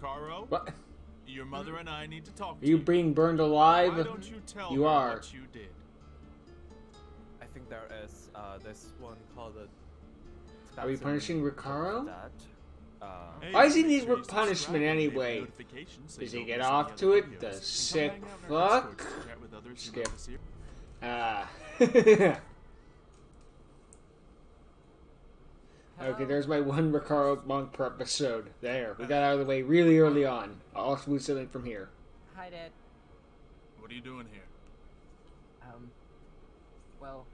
Recaro, What? your mother and I need to talk to Are you being burned alive? Why don't you tell You her are. what you did? I think there is this one called a... Are we punishing Recaro? That. Hey, Why does he make need sure you punishment subscribe and enable anyway? notifications so Does you he don't get miss off any to other it? videos. The And come sick hang out in our Discord fuck? to chat with others who Skip. love the series. Okay, there's my one Recaro monk per episode. There, we got out of the way really early on. I'll smooth sailing from here. Hi, Dad. What are you doing here? Well...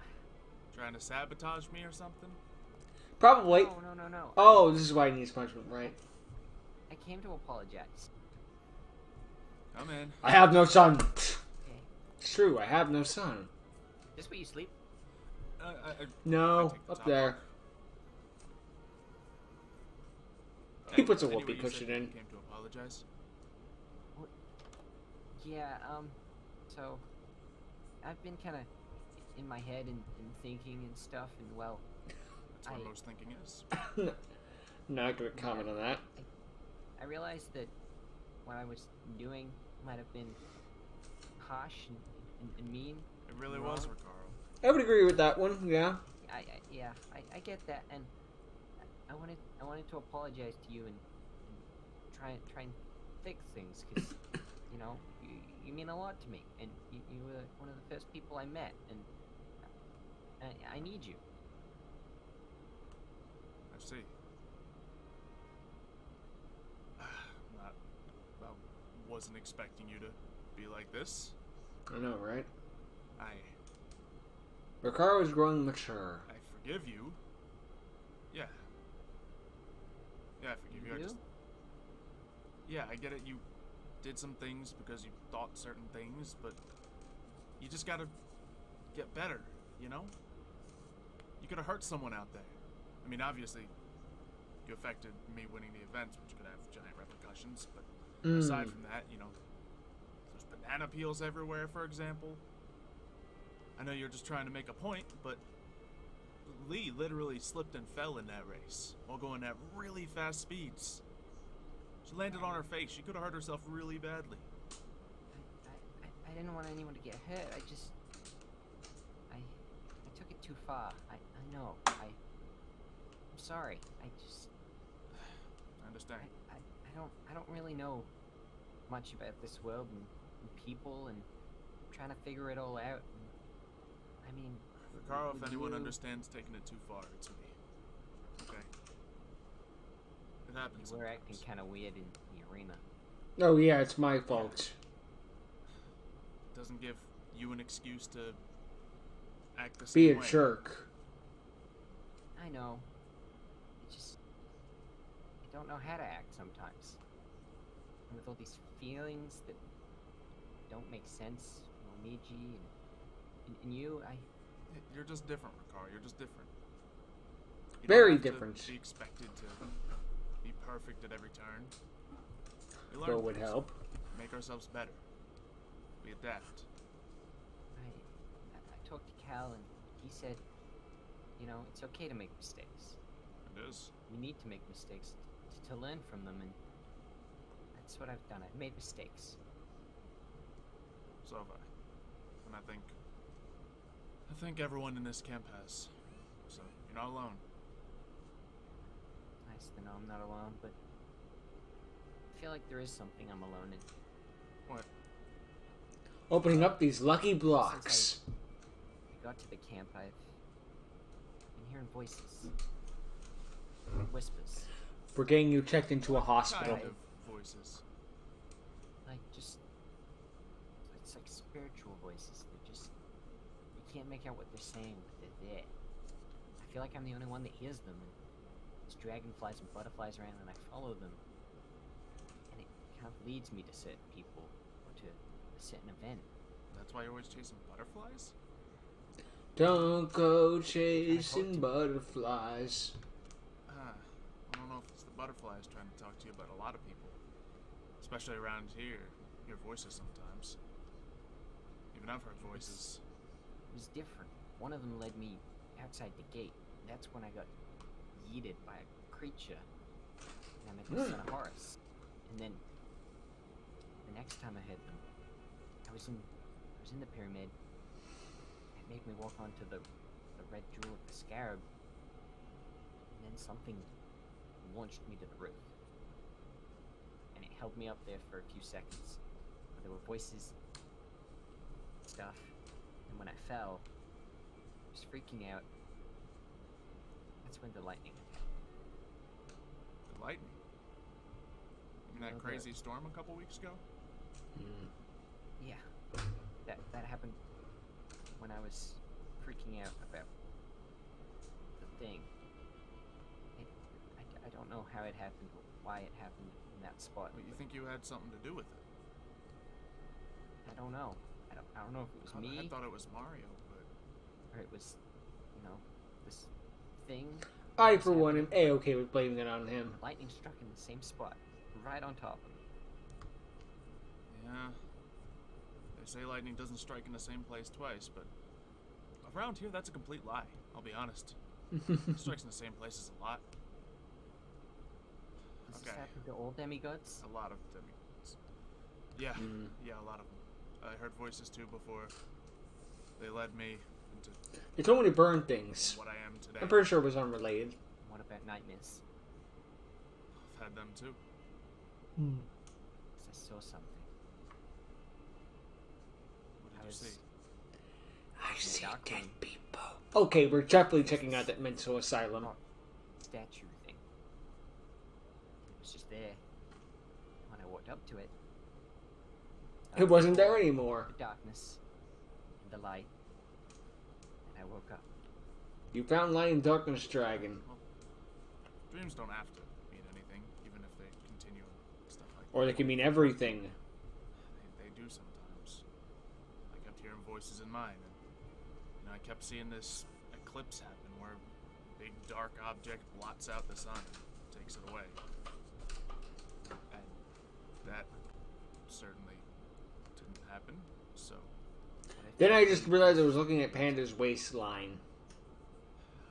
Trying to sabotage me or something? Probably. No. Oh, this is why he needs punishment, right? I came to apologize. Come in. I have no son. Okay. It's true, I have no son. This where you sleep? I No, take the up top there. off. He puts a Anyway, whoopee you cushion said in. you came to apologize. Yeah, so... I've been kind of in my head and thinking and stuff, and well... That's what most thinking is. Not gonna comment on that. I realized that what I was doing might have been harsh and mean. It really was, Recaro. I would agree with that one, yeah. I get that, and I wanted to apologize to you and try and fix things, because you know you mean a lot to me, and you were one of the first people I met, and I need you. I see. I wasn't expecting you to be like this. I know, right? I Recaro is growing mature. forgive you. Yeah. Yeah, I forgive you. Yeah, I get it. You did some things because you thought certain things, but you just gotta get better, you know? You could have hurt someone out there. I mean, obviously, you affected me winning the events, which could have giant repercussions, but aside from that, you know, there's banana peels everywhere, for example. I know you're just trying to make a point, but Lee literally slipped and fell in that race while going at really fast speeds. She landed on her face. She could have hurt herself really badly. I didn't want anyone to get hurt. I took it too far. I know. I'm sorry. I understand. I don't really know much about this world and people, and I'm trying to figure it all out. I mean, Recaro, if anyone understands taking it too far, it's me. Okay? It happens. You were acting kind of weird in the arena. Oh yeah, it's my fault. Doesn't give you an excuse to act the Be same a way. jerk. I know. I don't know how to act sometimes. And with all these feelings that don't make sense, Meiji and you, You're just different, Recaro. You're just different. You Very don't have different. To be expected to be perfect at every turn. We learn That would things, help. make ourselves better. We adapt. I talked to Cal, and he said, you know, it's okay to make mistakes. It is. We need to make mistakes to learn from them, and that's what I've done. I've made mistakes. So have I. And I think everyone in this camp has. So, you're not alone. Nice to know I'm not alone, but I feel like there is something I'm alone in. What? Opening up these lucky Since blocks. I got to the camp, I've been hearing voices. Whispers. We're getting you checked into a Kind hospital. of voices. Like, just... It's like spiritual voices. They're just... You can't make out what they're saying, but they're there. I feel like I'm the only one that hears them, and there's dragonflies and butterflies around, and I follow them. And it kind of leads me to certain people, or to a certain event. That's why you're always chasing butterflies? Don't go chasing butterflies. I don't know if it's the butterflies trying to talk to you, but a lot of people, especially around here, hear voices sometimes. Even I've heard voices. It was different. One of them led me outside the gate. That's when I got yeeted by a creature. And I met the son of Horus. And then the next time I heard them, I was in the pyramid. It made me walk onto the red jewel of the scarab. And then something launched me to the roof. And it held me up there for a few seconds. There were voices, stuff, and when I fell, I was freaking out. That's when the lightning attacked. The lightning? You mean that crazy storm a couple weeks ago? Yeah. That happened when I was freaking out about the thing. I don't know how it happened or why it happened in that spot. But you think you had something to do with it? I don't know. I don't know if it was me. I thought it was Mario, but... Or it was, this thing. I, for one, am A-okay with blaming it on him. Lightning struck in the same spot, right on top of me. Yeah. They say lightning doesn't strike in the same place twice, but... Around here, that's a complete lie, I'll be honest. It strikes in the same places a lot. Does this happen to all demigods? A lot of demigods. Yeah, yeah, a lot of them. I heard voices too before. They led me into... They told me to burn things. What I am today. I'm pretty sure it was unrelated. What about nightmares? I've had them too. 'Cause I saw something. What did you see? I see dark dead room. people. Okay, we're definitely checking out that mental asylum. Statue thing. It was just there. When I walked up to it, It wasn't there anymore. the darkness and the light, and I woke up. You found light and darkness, dragon. Well, dreams don't have to mean anything, even if they continue and stuff like that. Or they can mean everything. They do sometimes. I kept hearing voices in mine, and I kept seeing this eclipse happen where a big dark object blots out the sun and takes it away. And that certainly didn't happen, so... Then I just realized I was looking at Panda's waistline.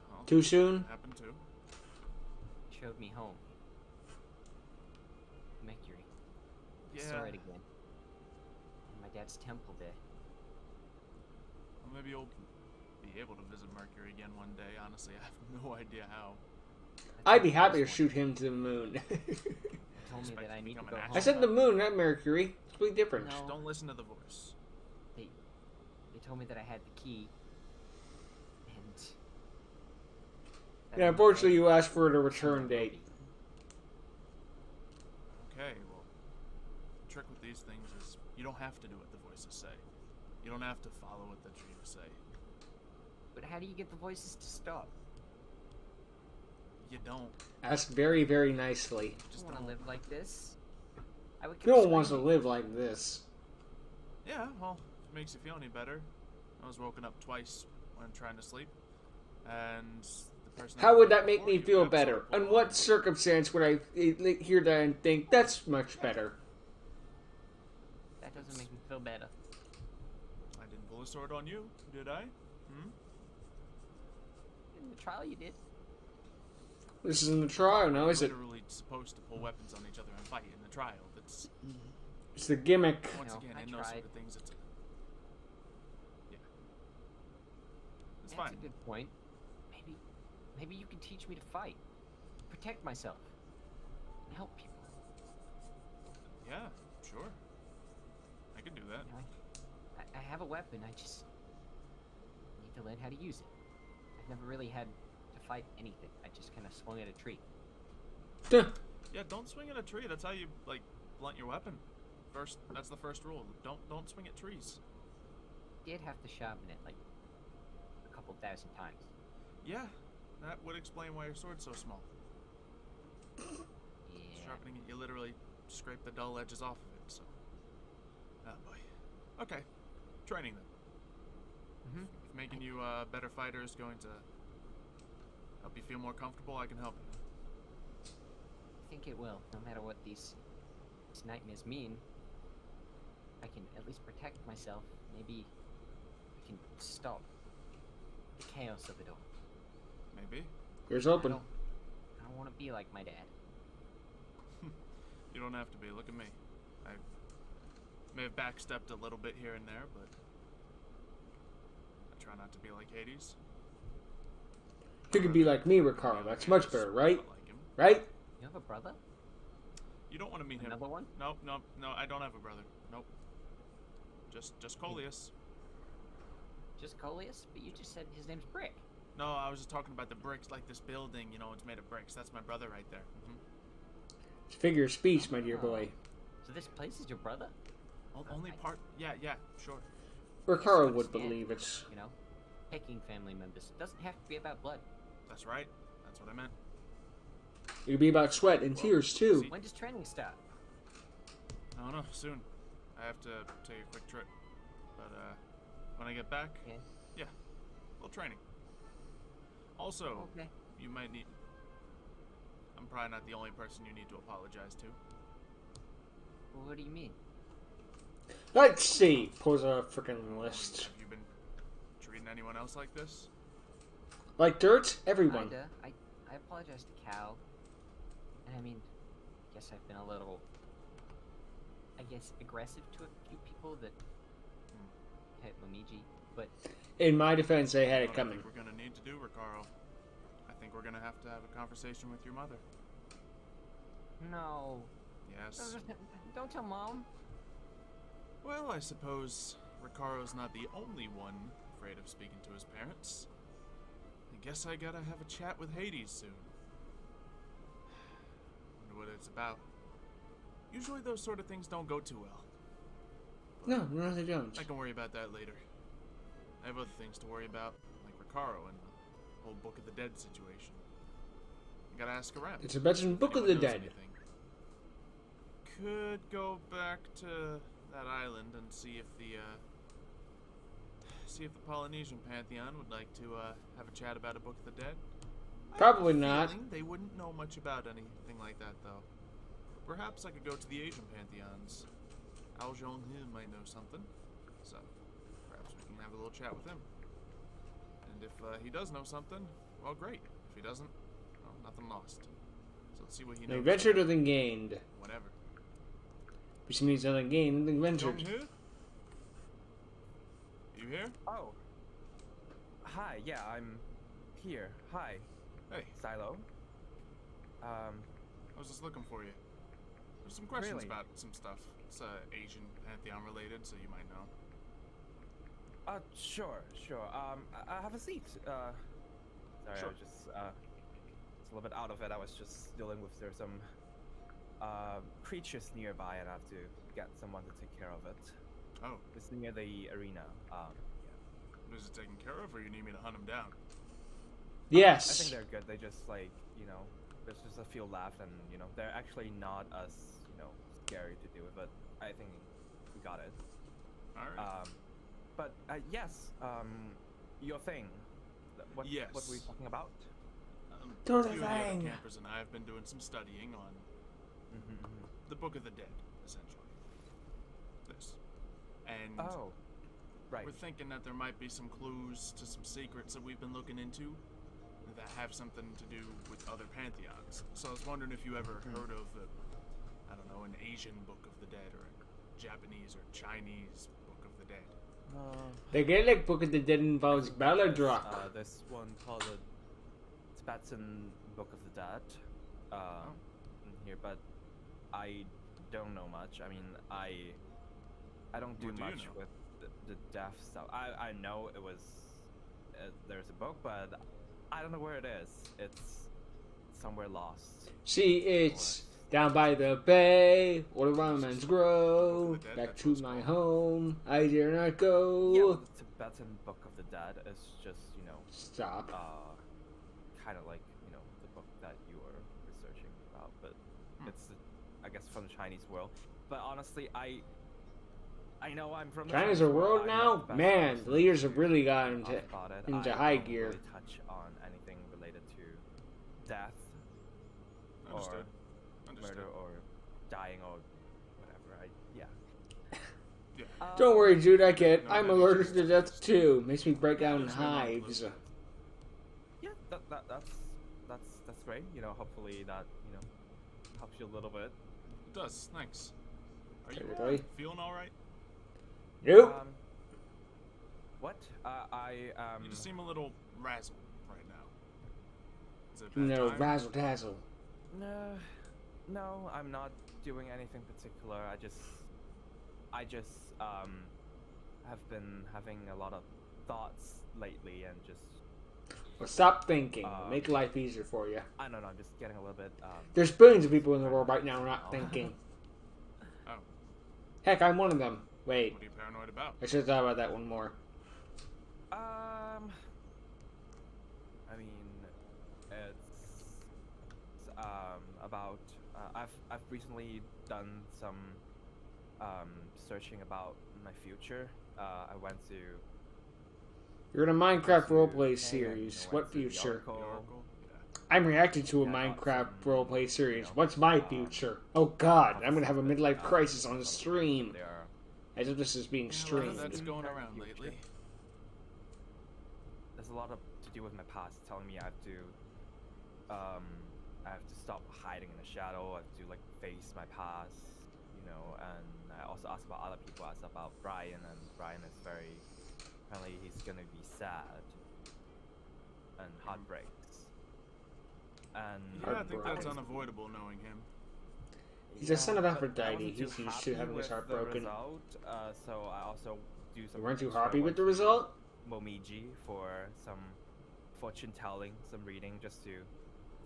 Well, Too soon? happened too. Showed me home. Mercury. I saw it again. And my dad's temple there. Well, maybe you'll be able to visit Mercury again one day. Honestly, I have no idea how. I'd be happy to shoot him to the moon. They told me that I need to go home. I said the moon, not Mercury. It's completely different. No. Don't listen to the voice. They told me that I had the key. And... Yeah, unfortunately you asked for a return date. Okay, well, the trick with these things is you don't have to do what the voices say. You don't have to follow what the dreams say. But how do you get the voices to stop? You don't. Ask very, very nicely. Just want to live like this. I would. No one wants to live like this. Yeah, well, if it makes you feel any better. I was woken up twice when trying to sleep, and the person. How would that make me feel better? On what circumstance would I hear that and think, that's much better? That doesn't make me feel better. I didn't pull a sword on you, did I? In the trial you did. This isn't a trial, now is it? Literally supposed to pull weapons on each other and fight in the trial. That's It's the gimmick. once No, again I in those sort tried. of things. It's it's That's fine. a good point. Maybe you can teach me to fight, protect myself, and help people. Yeah, sure. I can do that. You know, I have a weapon. I just need to learn how to use it. I've never really had to fight anything. I just kind of swung at a tree. Yeah, don't swing at a tree. That's how you blunt your weapon. That's the first rule. Don't swing at trees. Did have to sharpen it like a couple thousand times. Yeah, that would explain why your sword's so small. Yeah. Sharpening it, you literally scrape the dull edges off of it. So, oh boy. Okay, training them. If making you a better fighter is going to help you feel more comfortable, I can help you. I think it will. No matter what these nightmares mean, I can at least protect myself. Maybe I can stop the chaos of it all. Maybe. Here's open. I don't want to be like my dad. You You don't have to be. Look at me. I may have backstepped a little bit here and there, but I try not to be like Hades. You could be like me, Ricardo. That's much better, right? Like him. Right? You have a brother? You don't want to meet him. Another one? Nope, nope, no, I don't have a brother. Nope. Just Coleus. Just Coleus? But you just said his name's Brick. No, I was just talking about the bricks, like this building, you know, it's made of bricks. That's my brother right there. It's a figure of speech, my dear boy. So this place is your brother? Only part. Yeah, sure. Ricardo would believe it's. You know, picking family members. It doesn't have to be about blood. That's right. That's what I meant. It could be about sweat and tears, too. When does training start? I don't know. Soon. I have to take a quick trip. But, when I get back, yeah, a little training. Also, you might need... I'm probably not the only person you need to apologize to. Well, what do you mean? Let's see. Pulls a freaking list. Have you been treating anyone else like this? Like dirt? Everyone. Kinda. I apologize to Cal. And I mean, I guess I've been a little, aggressive to a few people that hit Momiji, but... In my defense, they had it I coming. think we're gonna need to do, Ricardo. I think we're gonna have to have a conversation with your mother. No. Yes. Don't tell Mom. Well, I suppose Ricardo's not the only one afraid of speaking to his parents. I guess I gotta have a chat with Hades soon. Wonder what it's about. Usually those sort of things don't go too well. No, they don't. I can worry about that later. I have other things to worry about, like Ricardo and the whole Book of the Dead situation. I gotta ask around. It's a better than Book of the Dead. Anything. Could go back to that island and see if the Polynesian Pantheon would like to have a chat about a Book of the Dead. Probably I have a not. feeling they wouldn't know much about anything like that, though. Perhaps I could go to the Asian pantheons. Ao Zhonghe might know something, so perhaps we can have a little chat with him. And if he does know something, well, great. If he doesn't, well, nothing lost. So let's see what he knows. Ventured nothing gained. Whatever. Which means nothing gained, nothing ventured. Zhonghe? You here? Oh. Hi, yeah, I'm here. Hi. Hey, Silo. I was just looking for you. There's some questions Really? about some stuff. It's Asian pantheon related, so you might know. Sure. I have a seat. Sorry, Sure. I was just, it's a little bit out of it. I was just dealing with, there's some, creatures nearby and I have to get someone to take care of it. Oh, It's near the arena. is it taken care of, or you need me to hunt him down? I think Yes. they're good. They just, like, you know, there's just a few left and, you know, they're actually not as, you know, scary to deal with, but I think we got it. Alright. But yes, your thing. What were we Yes. talking about? Do a the few of the other thing. campers and I have been doing some studying on the Book of the Dead, essentially. This. And Oh, right. we're thinking that there might be some clues to some secrets that we've been looking into that have something to do with other pantheons. So I was wondering if you ever heard of, I don't know, an Asian Book of the Dead or a Japanese or Chinese Book of the Dead. The Gaelic Book of the Dead involves Baladrock. This one called the Tibetan Book of the Dead. In here, but I don't know much. I mean, I don't do What do you much know? with the death stuff. I know it was there's a book, but I don't know where it is. It's somewhere lost. See, it's down by the bay, where the Romans grow. Book of the Dead, Back that's to what it's my called. home, I dare not Yeah, go. but the Tibetan Book of the Dead is just, you know, Stop. kind of like, you know, the book that you were researching about, but it's, I guess, from the Chinese world. But honestly, I know I'm from the China's Chinese a world I'm now? not the best Man, person the leaders have to really got talk about it. into I high don't gear. really touch on anything related to death Understood. or Understood. murder or dying or whatever. Yeah. Yeah. Don't worry, dude, I get it. No, I'm that allergic makes to sense. death too. Makes me break Yeah, out in there's no harm to hives. lose. Yeah, that's great. You know, hopefully that, you know, helps you a little bit. It does. Thanks. Are you Really? feeling all right? Nope. What? You just seem a little razzled right now. Is it a bad No, time? razzle dazzle. No, I'm not doing anything particular. I just have been having a lot of thoughts lately and just. Well, stop thinking. Make life easier for you. I don't know. I'm just getting a little bit. There's billions of people in the world right now not thinking. Oh, Heck, I'm one of them. Wait, what are you paranoid about? I should have thought about that one more. I mean, it's about. I've recently done some searching about my future. I went to. You're in a Minecraft roleplay Hey, series. I went What to the future? The Oracle. Oracle? Yeah. I'm reacting to a Yeah, I got Minecraft some, roleplay series. you know, What's my future? Oh god, I'm gonna have a midlife crisis on the some stream. there. As if this is being Yeah, a lot streamed. of that's going Very around future. lately. There's a lot of to do with my past, telling me I have to stop hiding in the shadow. I have to like face my past, you know. And I also asked about other people. I asked about Brian, and Brian is very apparently he's gonna be sad and heartbreaks. And Yeah, I think that's Heartbroken. unavoidable knowing him. He's a son of but I Aphrodite. wasn't too He's used to happy having his with heart the broken. result, so I also do some. You weren't too extra happy with the work to result? Momiji for some fortune telling, some reading, just to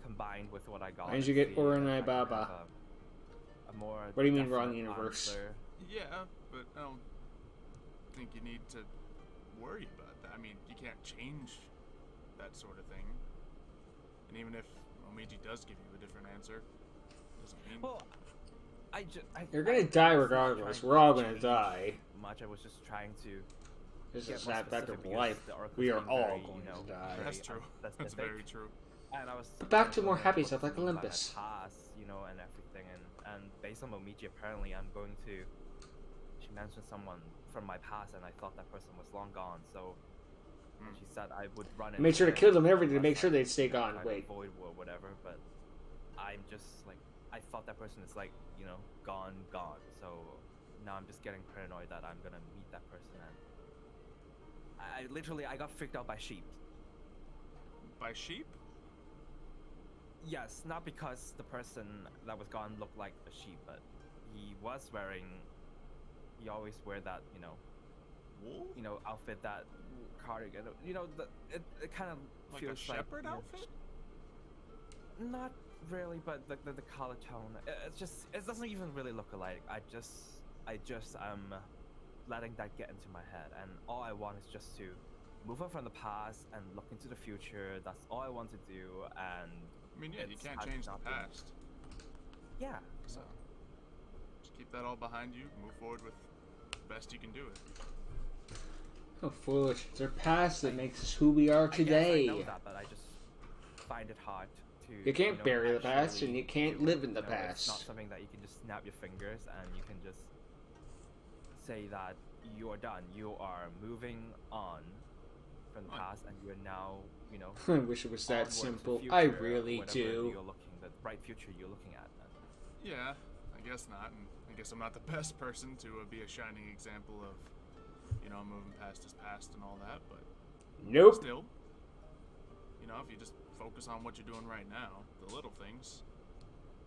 combine with what I got. Why did you and get see if Oranai I can Baba? have a more What do you mean wrong definite universe? answer. Yeah, but I don't think you need to worry about that. I mean, you can't change that sort of thing. And even if Momiji does give you a different answer, doesn't mean. Well, You're gonna die was not regardless. trying We're to all gonna change die. Much. I was just trying to. This get is more that fact specific of because life. the oracle's We are being all very, going you know, to die. That's true. That's specific. very true. And I was But back to also more happy stuff like focusing on my Olympus. past, you know, and everything, and based on Momiji, apparently I'm going to. She mentioned someone from my past, and I thought that person was long gone. So when she said I would run. Made sure to into kill them him everything to make unless sure I they'd stay gone. kind of Wait. avoid war, whatever. But I'm just like I thought that person is like gone. So now I'm just getting paranoid that I'm gonna meet that person, and I literally got freaked out by sheep. By sheep? Yes, not because the person that was gone looked like a sheep, but he was wearing. He always wear that, Wool? outfit, that cardigan. It kind of Like feels a shepherd like, outfit? Not really, but the color tone. It doesn't even really look alike. I just am letting that get into my head, and all I want is just to move on from the past and look into the future. That's all I want to do, and I mean, yeah, you can't has change the not been- past. Yeah. So, just keep that all behind you. Move forward with the best you can do it. How foolish. It's our past that makes us who we are I today. know that, but I just find it hard to. You can't bury the past, actually and you can't do it. live in the It's not past. something that you can just snap your fingers and you can just say that you are done. You are moving on from the Right. past, and you are now, I wish it was that onward to the simple. future, I really whatever do. You're looking, the bright future you're looking at. Yeah, I guess not. And I guess I'm not the best person to be a shining example of, moving past his past and all that. But Nope. still, if you just focus on what you're doing right now, the little things,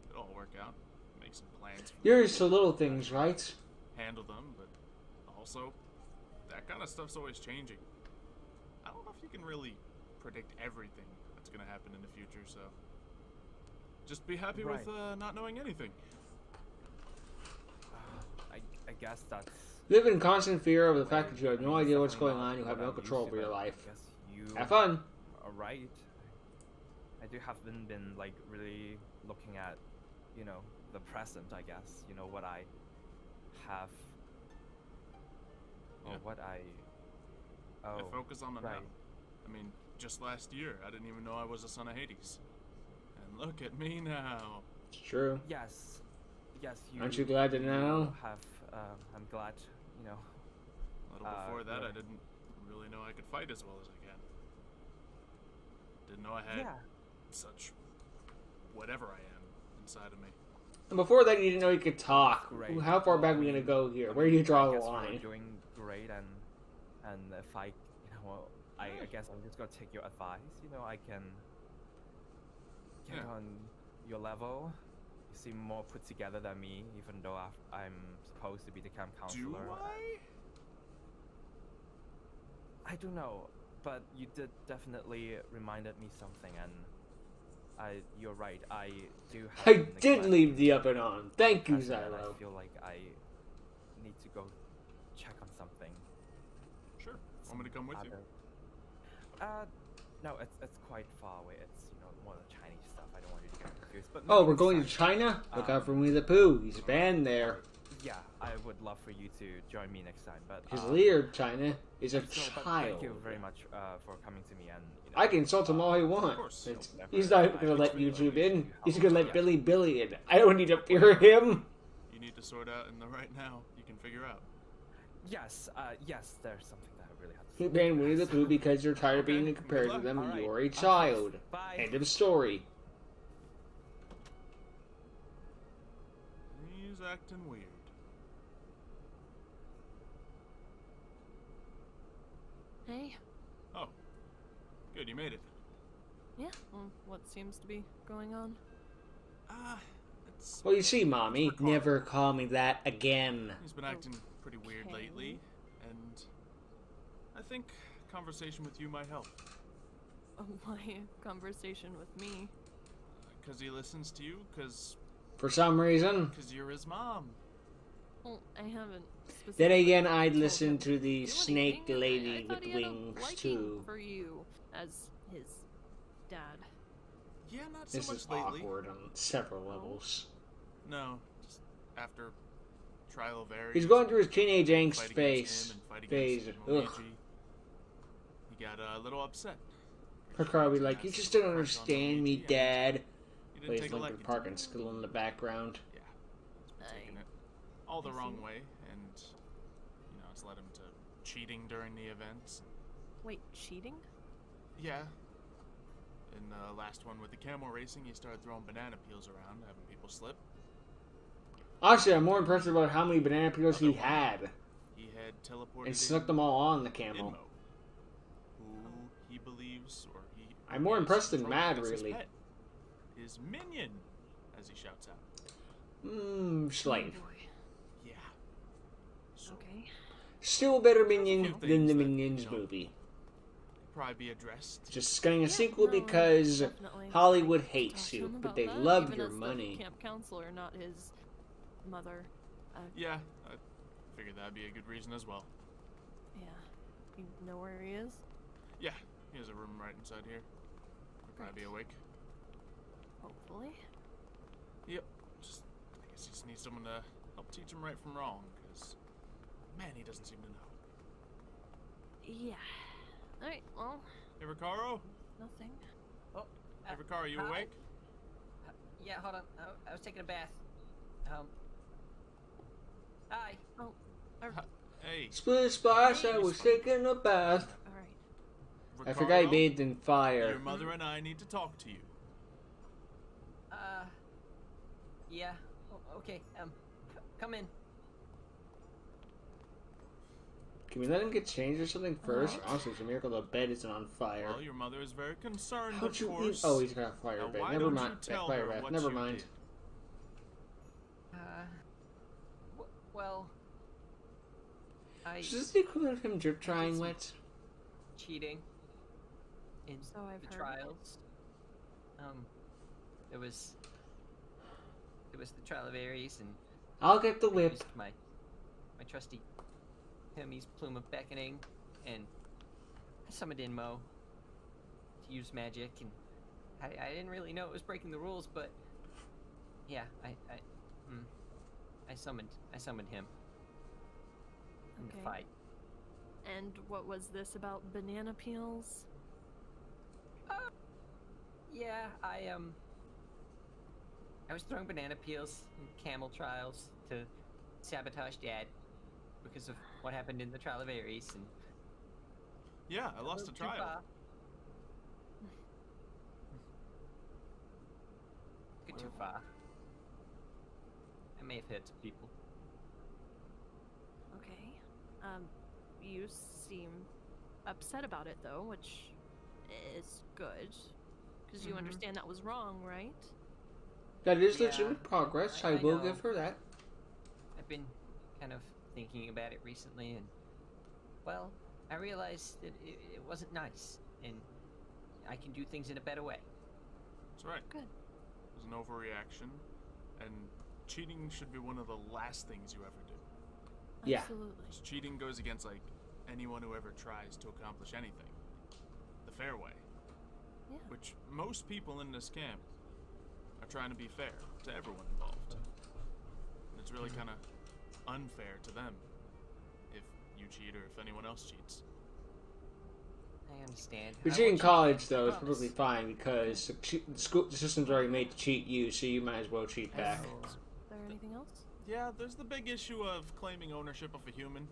it'll all work out. Make some plans. For Here's the little things, right? handle them, but also that kind of stuff's always changing. I don't know if you can really predict everything that's going to happen in the future, so just be happy with not knowing anything. I guess that's. Live in constant fear of the fact way. that you have I no mean, it's idea what's definitely going not on, you have what no I'm control used over to, your but life. I guess you Have fun. are right. I do haven't been like really looking at, the present. I guess what I have, or Yeah. what I. I Oh, focus on the right. now. I mean, just last year, I didn't even know I was a son of Hades. And look at me now. It's true. Yes, you. Aren't you glad to know? Have. I'm glad. A little before that, yeah. I didn't really know I could fight as well as I can. Didn't know I had Yeah. such whatever I am inside of me. And before that, you didn't know you could talk. Great. How far Well, back I are we gonna mean- go here? I Where do you mean, draw I the guess we're line? doing great, and if I, well, I guess I'm just gonna take your advice. I can get Yeah. on your level. You seem more put together than me, even though I'm supposed to be the camp Do counselor. I? I don't know, but you did definitely reminded me something, and you're right. I do have. I to did neglect leave the up and on. Thank you, present, and I Xylo. feel like I need to go check on something. Sure. Want me to come with you? No, it's quite far away. It's more of the Chinese stuff. I don't want you to get confused. But Oh, maybe we're next going to time. China? Look out for Winnie the Pooh. He's banned there. Yeah, I would love for you to join me next time. But His leader, China, is a but thank child. you very much for coming to me, and I can insult him all he Of wants. course. He's not going to let really YouTube in. appreciate He's how- going to let yeah. Billy in. I don't need to fear him. You need to sort out in the right now. You can figure out. Yes, there's something that I really have to You say. banned Winnie the Pooh because you're tired of being Okay, compared good to luck. them and Alright, you're a of child. course. Bye. End of story. He's acting weird. Hey. Oh. Good, you made it. Yeah. Well, what seems to be going on? It's... Well, you see, Mommy, Recall. never call me that again. He's been acting pretty weird Okay. lately, and I think conversation with you might help. Why a conversation with me? Because he listens to you, because For some reason. you're his mom. Well, I haven't. Then specifically again, I'd told listen him to the do snake anything, and lady I thought with he had a wings, liking too. for you as his dad. Yeah, not so This much is lately. awkward on several levels. No, just after Trial of Aries. He's going through his teenage fight angst against phase. him and fight phase. against Ugh. Luigi. He got a little upset. Picard be like, you just don't Pressure on understand me, Luigi, and Dad. He didn't Plays take a Linkin liking to Park it. and Skill in the background. Yeah, he's been taking it all the I wrong see. way, and it's led him to cheating during the events. Wait, cheating? Yeah. In the last one with the camel racing, he started throwing banana peels around, having people slip. Honestly, I'm more impressed about how many banana peels he Other one. had. He had teleported And snuck in them all on the camel. Inmo, who he believes, or he... I'm more is impressed than controlling mad, as his really. pet. His minion, as he shouts out. Slave. Oh boy. Yeah. So, Okay. Still a better There's a minion few than things the that, Minions you know, movie. probably be addressed. Just getting a Yeah, sequel no, because definitely. Hollywood I talked hates to you, him but about they that, love even your as the money. camp counselor, not his mother. Yeah, I figured that'd be a good reason as well. Yeah. You know where he is? Yeah, he has a room right inside here. He'll probably be awake. Hopefully. Yep. I guess he just needs someone to help teach him right from wrong, because, man, he doesn't seem to know. Yeah. Alright, well, Hey, Ricaro? nothing. Oh, Hey, Ricaro, you hi. awake? Yeah, hold on. I was taking a bath. Hi. Oh, Hey, Split splash, I was taking a bath. alright. I forgot he Ricaro, bathed in fire. your mother and I need to talk to you. Yeah. Okay. Come in. Can we let him get changed or something first? Alright. Honestly, it's a miracle the bed isn't on fire. Well, your mother is very concerned, How'd of you course. Oh, he's got a fire Now, bed. why Never don't mind. you tell Fire her bath. what Never you mind. did? Well, I Is this the equivalent of him drip trying wet? cheating in So I've the heard. trials. It was the Trial of Aries, and I'll get the I whip. used my trusty Hermes plume of beckoning, and I summoned in Mo to use magic, and I didn't really know it was breaking the rules, but yeah, I summoned him in Okay. the fight. And what was this about banana peels? Yeah, I was throwing banana peels in camel trials to sabotage Dad because of what happened in the Trial of Aries, and Yeah, I lost a little too trial. far. Get too far. have hurt some people. Okay. You seem upset about it though, which is good. Because you understand that was wrong, right? That is Yeah, legitimate progress. I I will know. give her that. I've been kind of thinking about it recently, and well, I realized that it wasn't nice, and I can do things in a better way. That's right. Good. It was an overreaction, and cheating should be one of the last things you ever do. Yeah. Absolutely. 'Cause cheating goes against like anyone who ever tries to accomplish anything the fair way. Yeah. Which most people in this camp are trying to be fair to everyone involved. And it's really kind of unfair to them if you cheat or if anyone else cheats. I understand. But I cheating in want you to college, get though, is promise. perfectly fine because the system's already made to cheat you, so you might as well cheat back. Is there anything else? Yeah, there's the big issue of claiming ownership of a human.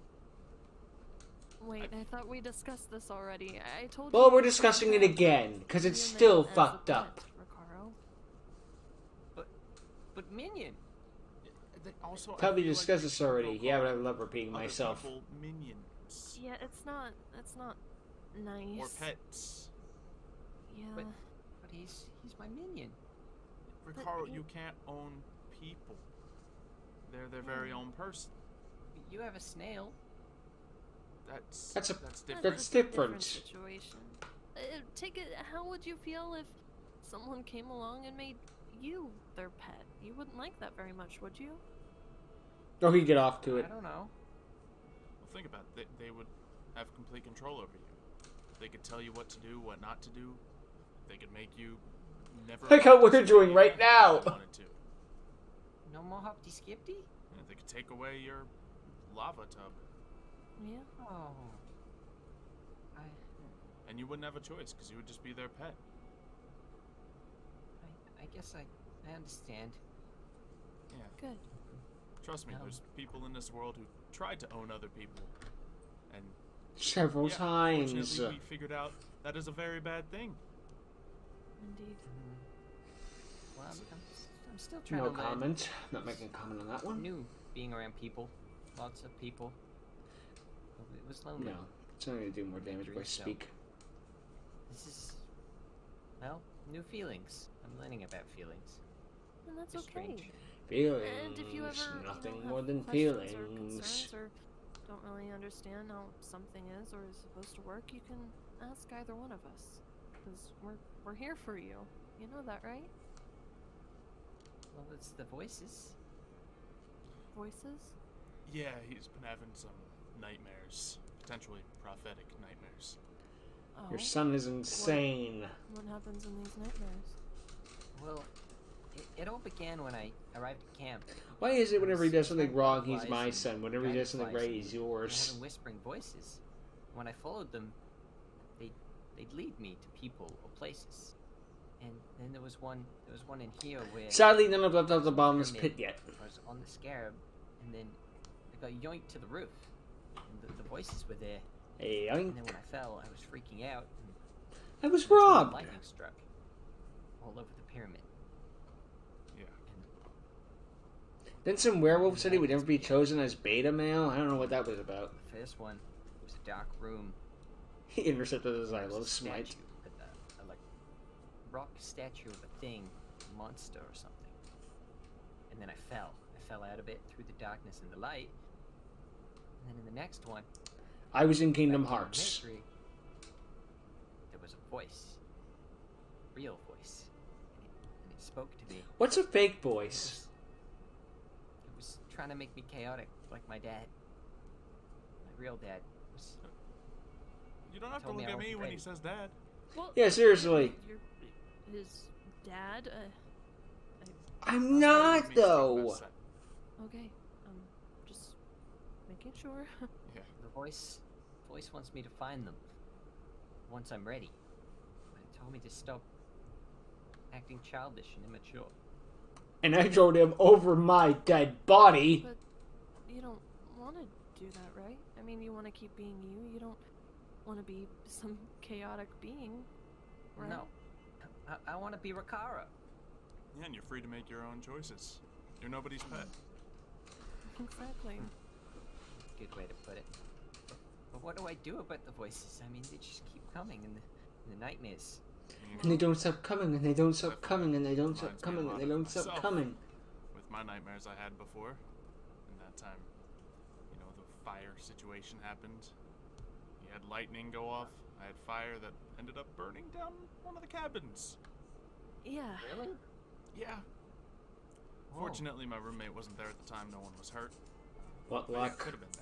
Wait, I thought we discussed this already. I told you. Well, we're you discussing it can't again because it's human still as a fucked pet, up. Recaro. But Minion, They also, I Thought we feel like discussed this people already. call Yeah, but I love repeating other myself. people minions Yeah, it's not nice. or pets. Yeah. but he's my minion. Ricaro, you- you can't own people. They're their very own person. You have a snail. That's different. That's a different. situation. Take it. How would you feel if someone came along and made you their pet? You wouldn't like that very much, would you? Or he get off to it. I don't know. Well, think about it. They would have complete control over you. They could tell you what to do, what not to do. They could make you never. Like how we're doing right now. If they wanted to. No more Hopty Skipty? And they could take away your lava tub, Yeah. Oh. and you wouldn't have a choice because you would just be their pet. I guess I understand. Yeah. Good. Trust me, No. there's people in this world who tried to own other people, and Several yeah, times. fortunately, we figured out that is a very bad thing. Indeed. Well, I'm still trying No to learn. comment. Not making a comment on that one. New being around people. Lots of people. It was lonely. No. It's only going to do more damage by So- speak. This is, well, new feelings. I'm learning about feelings. And that's It's okay. strange. Feelings. And if you ever Nothing have more than questions or feelings. concerns or don't really understand how something is or is supposed to work, you can ask either one of us. Because we're here for you. You know that, right? Well, it's the voices. Voices? Yeah, he's been having some nightmares, potentially prophetic nightmares. Oh. Your son is insane. What happens in these nightmares? Well, it all began when I arrived at camp. Why is it whenever he does something Like wrong, he's butterflies my and son? Whenever he does something dragonflies, right, and he's they yours. having whispering voices. When I followed them, they'd lead me to people or places. And then there was one in here where Sadly, none of left out the bottomless pyramid. pit yet. I was on the scarab, and then I got yoinked to the roof. And the voices were there. Hey, And then when I fell, I was freaking out. And I was that's when the robbed. lightning struck all over the pyramid. Yeah. And Then some werewolf said he would never be chosen as beta male. I don't know what that was about. the first one was a dark room. He intercepted his There I was love a smite. statue, a like rock statue of a thing, monster or something. And then I fell. I fell out of it through the darkness and the light. And then in the next one, I was in Kingdom back in Hearts. Mercury, there was a voice, real voice, and it spoke to me. What's a fake voice? It was trying to make me chaotic, like my dad. My real dad was. You don't have to Told me look I at me wasn't when he ready. says dad. Well, Yeah, seriously. Your, his dad? I'm not, though. Okay. Just making sure. Yeah. The voice wants me to find them once I'm ready. But it told me to stop acting childish and immature. And I drove him over my dead body. But you don't want to do that, right? I mean, you want to keep being you. You don't want to be some chaotic being, right? No, I want to be Rakara. Yeah, and you're free to make your own choices. You're nobody's pet. Exactly. Good way to put it. But what do I do about the voices? I mean, they just keep coming in the nightmares. And they don't stop coming, and they don't stop Definitely coming, and they don't stop reminds me a coming, lot and they of don't stop myself. coming. With my nightmares I had before, and that time, you know, the fire situation happened. You had lightning go off. I had fire that ended up burning down one of the cabins. Yeah. Really? Yeah. Whoa. Fortunately, my roommate wasn't there at the time. No one was hurt. What But yeah, it luck. could have been bad.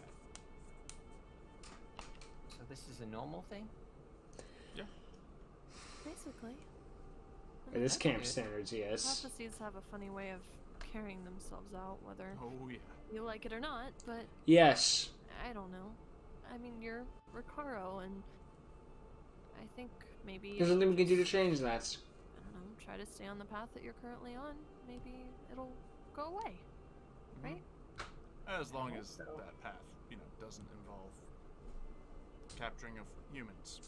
So this is a normal thing? Yeah. Basically. By this camp good. standards, yes. Prophecies have a funny way of carrying themselves out, whether Oh yeah. you like it or not, but Yes. I don't know. I mean, you're Recaro, and I think maybe you There's nothing we should can do to change that. I don't know, try to stay on the path that you're currently on. Maybe it'll go away, right? As long hope as so. that path, you know, doesn't involve capturing of humans.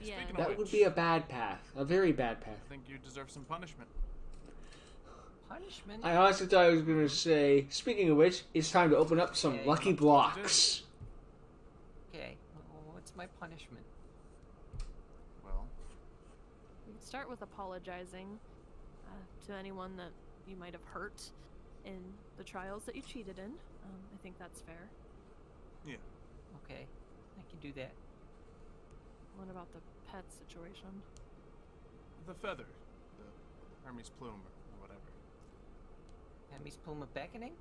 Yeah. Speaking of That would which, be a bad path. A very bad path. I think you deserve some punishment. Punishment? I honestly thought I was going to say, speaking of which, it's time to open up some Okay. lucky blocks. Okay, well, what's my punishment? Well, We could start with apologizing to anyone that you might have hurt in the trials that you cheated in. I think that's fair. yeah. Okay, I can do that. What about the pet situation? The feather. The Hermes plume or whatever. Hermes Plume of Beckoning?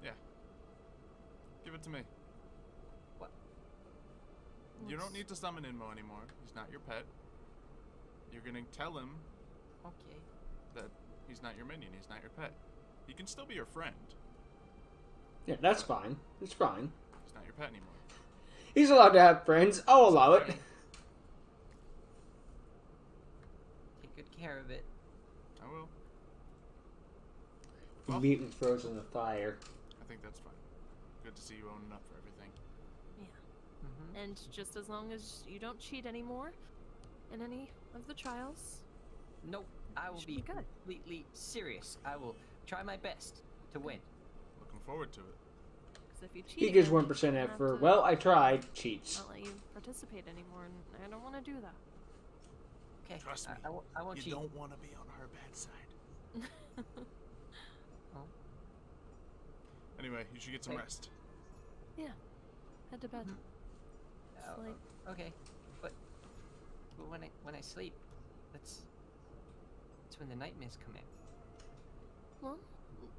Yeah. Give it to me. What? You don't need to summon Inmo anymore. He's not your pet. You're gonna tell him Okay. that he's not your minion, he's not your pet. He can still be your friend. Yeah, that's fine. It's fine. He's not your pet anymore. He's allowed to have friends. I'll allow it. Okay. Take good care of it. I will. The meat was frozen in the fire. I think that's fine. Good to see you owning up for everything. Yeah. Mm-hmm. And just as long as you don't cheat anymore in any of the trials, Nope, I will should be be good. completely serious. I will try my best to win. Looking forward to it. because if you cheat, He gives again, 1% you'll have effort. to Well, I tried. Cheats. not let you participate anymore, and I don't want to do that. Okay, Trust me, I won't You cheat. don't want to be on her bad side. Anyway, you should get some Hey. rest. Yeah, head to bed. Oh, Sleep. okay, but when I sleep, that's when the nightmares come in. Well,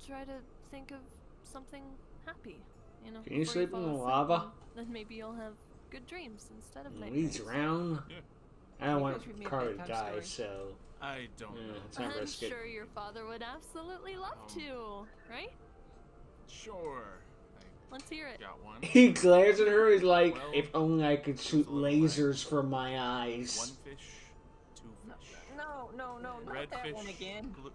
try to think of something happy. You know. Can you before sleep in fall the asleep, lava? and then maybe you'll have good dreams instead of nightmares. Leads around. Yeah. I don't You want guys read me a Carter to bedtime die, story? so I don't know. let's not I'm risk it. sure your father would absolutely love to, right? Sure. Let's hear I it. got one. He glares at her. He's like, Well, "If only I could shoot a little lasers from my One eyes." fish, two fish. No, not Red that fish. one again. Blue.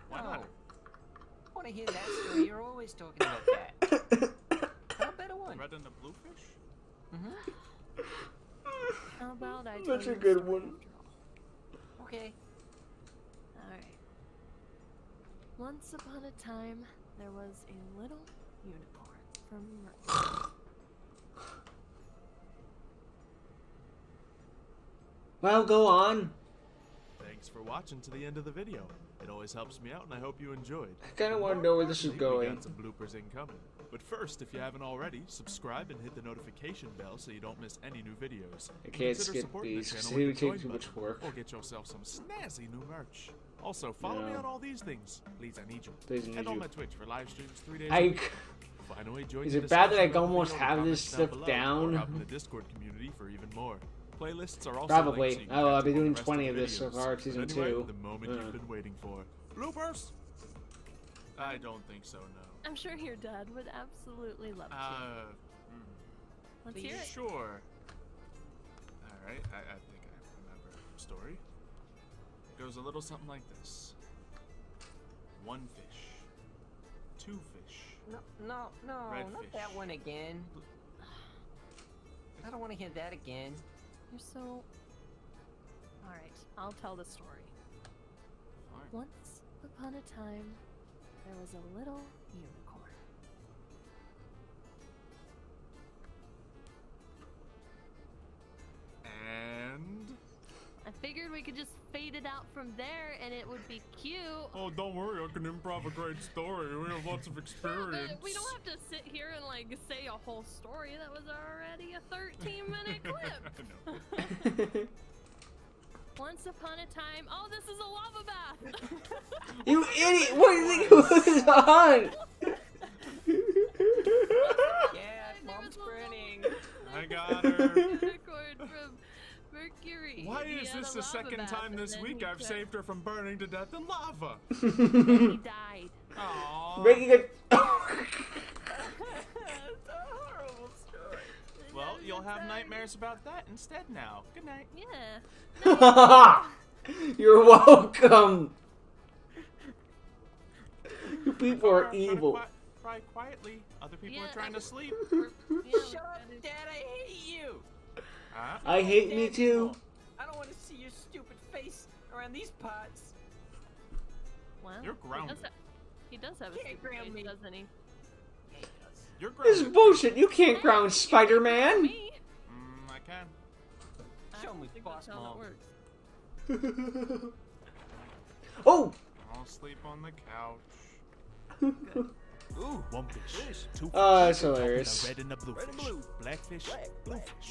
Why No. not? I want to hear that story. You're always talking about that. How a better one? Red and the blue fish? Mm-hmm. How about I tell That's you a the good story one. after all? Okay. Alright. Once upon a time, there was a little unicorn from Mercury. Well, go on. Thanks for watching to the end of the video. It always helps me out, and I hope you enjoyed. I kind of want to More know where this is importantly, we going. got some bloopers incoming. But first, if you haven't already, subscribe and hit the notification bell so you don't miss any new videos. I can't Consider skip supporting the these because channel it with would the take join too much button, work. Or get yourself some snazzy new merch. Also, follow me No. on all these things. Please, I need you. Please, I need and on you. my Twitch for live streams 3 days a I. week. Finally, join Is the it bad that discussion I about the almost video in the have comments this down stuff below, down? Or hop in the Discord community for even more. Playlists are also Probably. linked so you can I'll catch be up on doing the rest 20 the of this so videos. far, But season anyway, 2. the moment you've been waiting for. Bloopers? I don't think so, no. I'm sure your dad would absolutely love to. Let's hear it. Sure. Alright, I think I remember the story. It goes a little something like this. One fish. Two fish. No, Red not fish. that one again. I don't want to hear that again. You're so. Alright, I'll tell the story. Fine. Once upon a time, there was a little unicorn. fade it out from there, and it would be cute. Oh, don't worry, I can improv a great story. We have lots of experience. But we don't have to sit here and like say a whole story. That was already a 13-minute clip. Once upon a time. Oh, this is a lava bath. You idiot! What do you think was on? Yeah, mom's burning. I got her. Unicorn from Mercury. Why He is had this a the lava second bath, time and this then week he I've took- saved her from burning to death in lava? He died. Aww. Making a. That's a horrible story. Well, you'll have nightmares about that instead now. Good night. Yeah. You're welcome. You people are Try to evil. Cry quietly. Other people Yeah, are trying to sleep. Yeah, Shut up, that is- Dad, I hate you! Huh? I hate me too. I don't want to see your stupid face around these pots. Wow. You're grounded. He does have a Can't stupid ground face, me. doesn't he? Yeah, he does. You're This is grounded. bullshit. You can't ground Spider-Man. Me? I can. I Show don't me, think boss that's how mom. that works. Oh. I'll sleep on the couch. Ooh, One fish, two fish. Oh, that's hilarious. Red and the blue Red and fish. blue. Black fish, Black, blue black. fish.